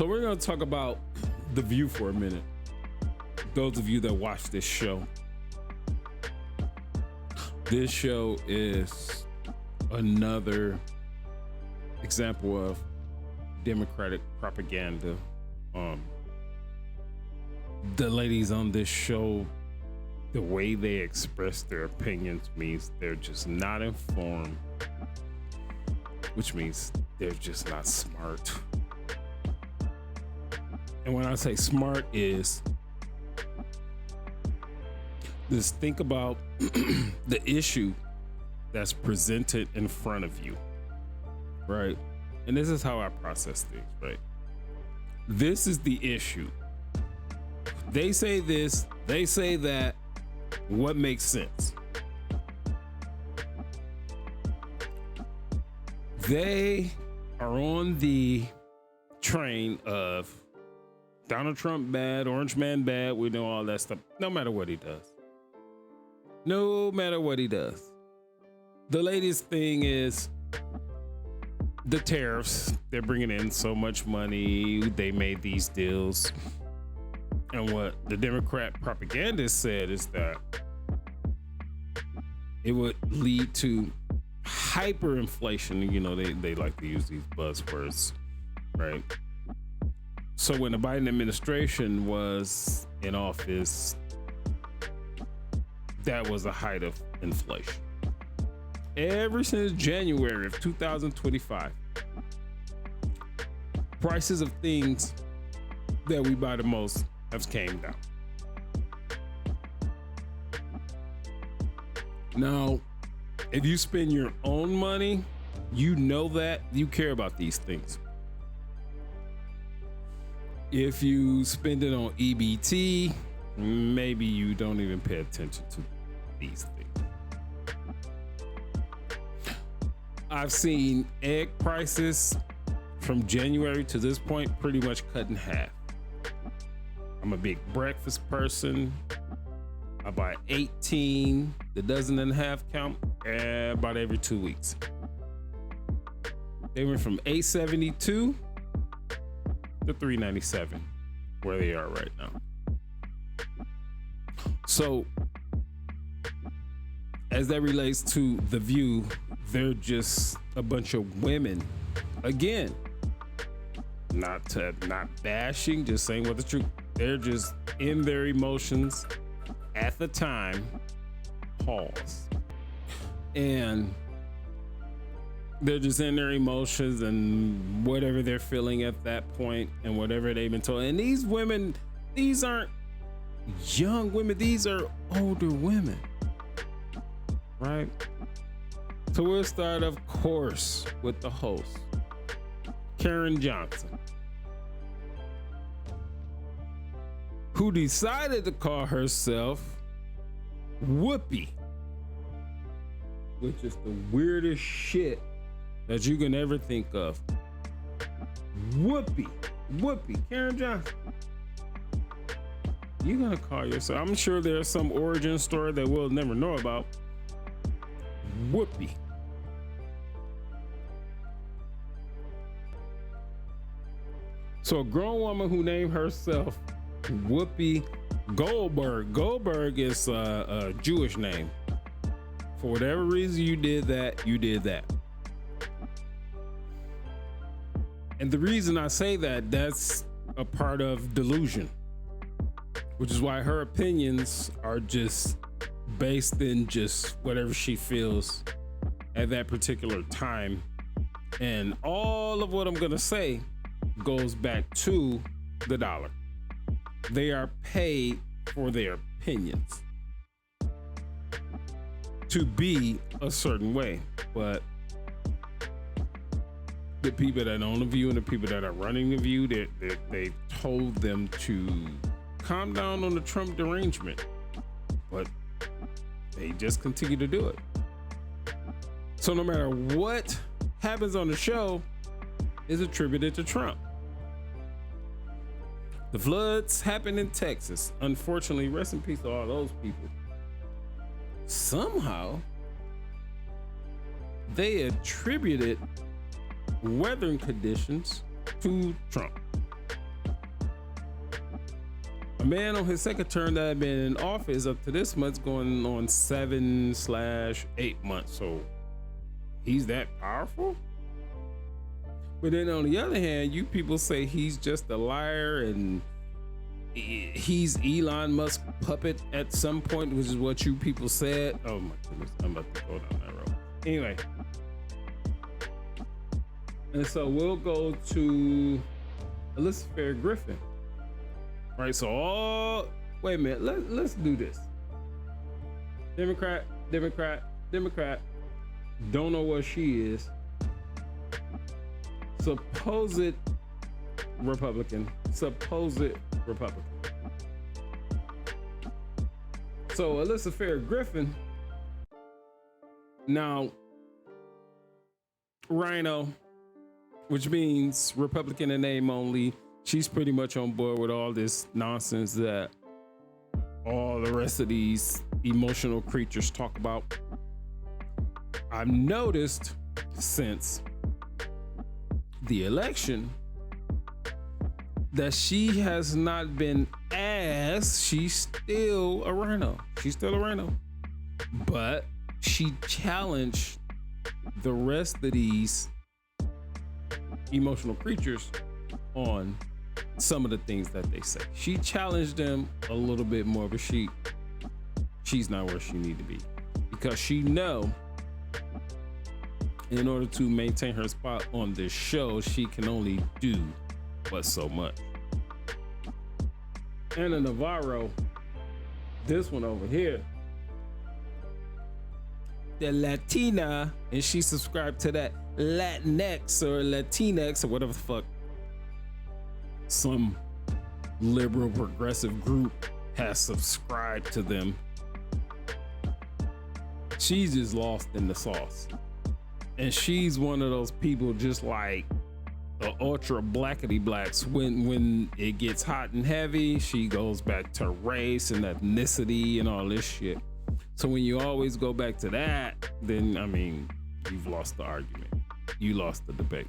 So we're going to talk about The View for a minute. Those of you that watch this show is another example of Democratic propaganda. The ladies on this show, the way they express their opinions means they're just not informed, which means they're just not smart. And when I say smart is, just think about the issue that's presented in front of you, right? And this is how I process things, right? This is the issue. They say this, they say that. What makes sense? They are on the train of Donald Trump bad, Orange Man bad. We know all that stuff. No matter what he does. No matter what he does. The latest thing is the tariffs. They're bringing in so much money. They made these deals. And what the Democrat propagandist said is that it would lead to hyperinflation. You know, they like to use these buzzwords, right? So when the Biden administration was in office, that was a height of inflation. Ever since January of 2025, prices of things that we buy the most have came down. Now, if you spend your own money, you know that you care about these things. If you spend it on EBT, maybe you don't even pay attention to these things. I've seen egg prices from January to this point pretty much cut in half. I'm a big breakfast person. I buy 18, the dozen and a half count, about every 2 weeks. They went from $8.72 to $3.97, where they are right now. So, as that relates to The View, they're just a bunch of women. Again, not bashing, just saying what the truth. They're just in their emotions at the time. Pause. And they're just in their emotions and whatever they're feeling at that point and whatever they've been told. And these women, these aren't young women, these are older women, right? So we'll start, of course, with the host, Karen Johnson, who decided to call herself Whoopi, which is the weirdest shit that you can ever think of. Whoopi, Karen Johnson. You're gonna call yourself, I'm sure there's some origin story that we'll never know about. Whoopi. So a grown woman who named herself Whoopi Goldberg. Goldberg is a Jewish name. For whatever reason you did that, you did that. And the reason I say that, that's a part of delusion, which is why her opinions are just based in just whatever she feels at that particular time. And all of what I'm gonna say goes back to the dollar. They are paid for their opinions to be a certain way, but the people that own The View and the people that are running The View, they told them to calm down on the Trump derangement, but they just continue to do it. So no matter what happens on the show is attributed to Trump. The floods happened in Texas. Unfortunately, rest in peace to all those people. Somehow, they attributed weather conditions to Trump. a man on his second term that had been in office up to this month going on 7/8 months. So he's that powerful? But then on the other hand, you people say he's just a liar and he's Elon Musk puppet at some point, which is what you people said. Oh my goodness, I'm about to go down that road. Anyway. And so we'll go to Alyssa Fair Griffin. All right, so wait a minute, let's do this. Democrat, don't know what she is. Supposed Republican. So Alyssa Fair Griffin, now Rhino, which means Republican in name only. She's pretty much on board with all this nonsense that all the rest of these emotional creatures talk about. I've noticed since the election that she has not been she's still a rhino. But she challenged the rest of these emotional creatures on some of the things that they say. She challenged them a little bit more, but she's not where she need to be, because she know in order to maintain her spot on this show, she can only do but so much. Ana Navarro, this one over here, the Latina, and she subscribed to that Latinx or Latinx or whatever the fuck some liberal progressive group has subscribed to them. She's just lost in the sauce, and she's one of those people just like the ultra blackety blacks. When it gets hot and heavy, she goes back to race and ethnicity and all this shit. So when you always go back to that, then I mean, you've lost the argument. You lost the debate.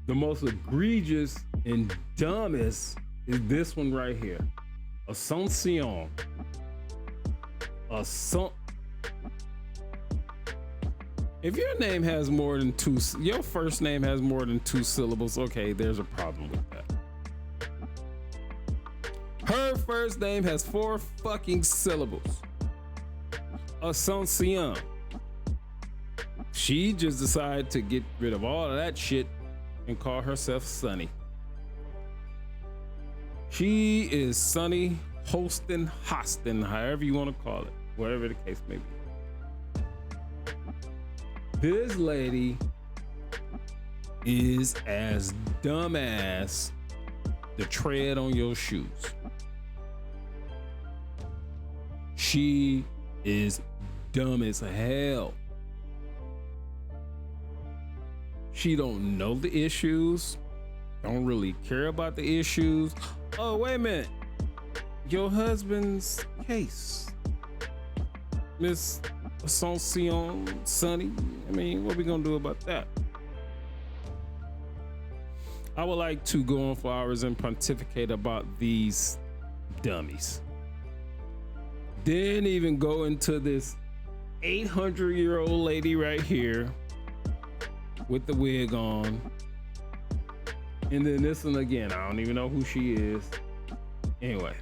The most egregious and dumbest is this one right here. Asuncion. If your name has more than your first name has more than 2 syllables, okay, there's a problem with that. Her first name has 4 fucking syllables. Asuncion. She just decided to get rid of all of that shit and call herself Sunny. She is Sunny Hostin, however you want to call it, whatever the case may be. This lady is as dumb as the tread on your shoes. She is dumb as hell. She don't know the issues, don't really care about the issues. Oh, wait a minute. Your husband's case, Miss Asuncion, Sunny. I mean, what we gonna do about that? I would like to go on for hours and pontificate about these dummies. Then even go into this 800-year-old lady right here with the wig on. And then this one again, I don't even know who she is. Anyway,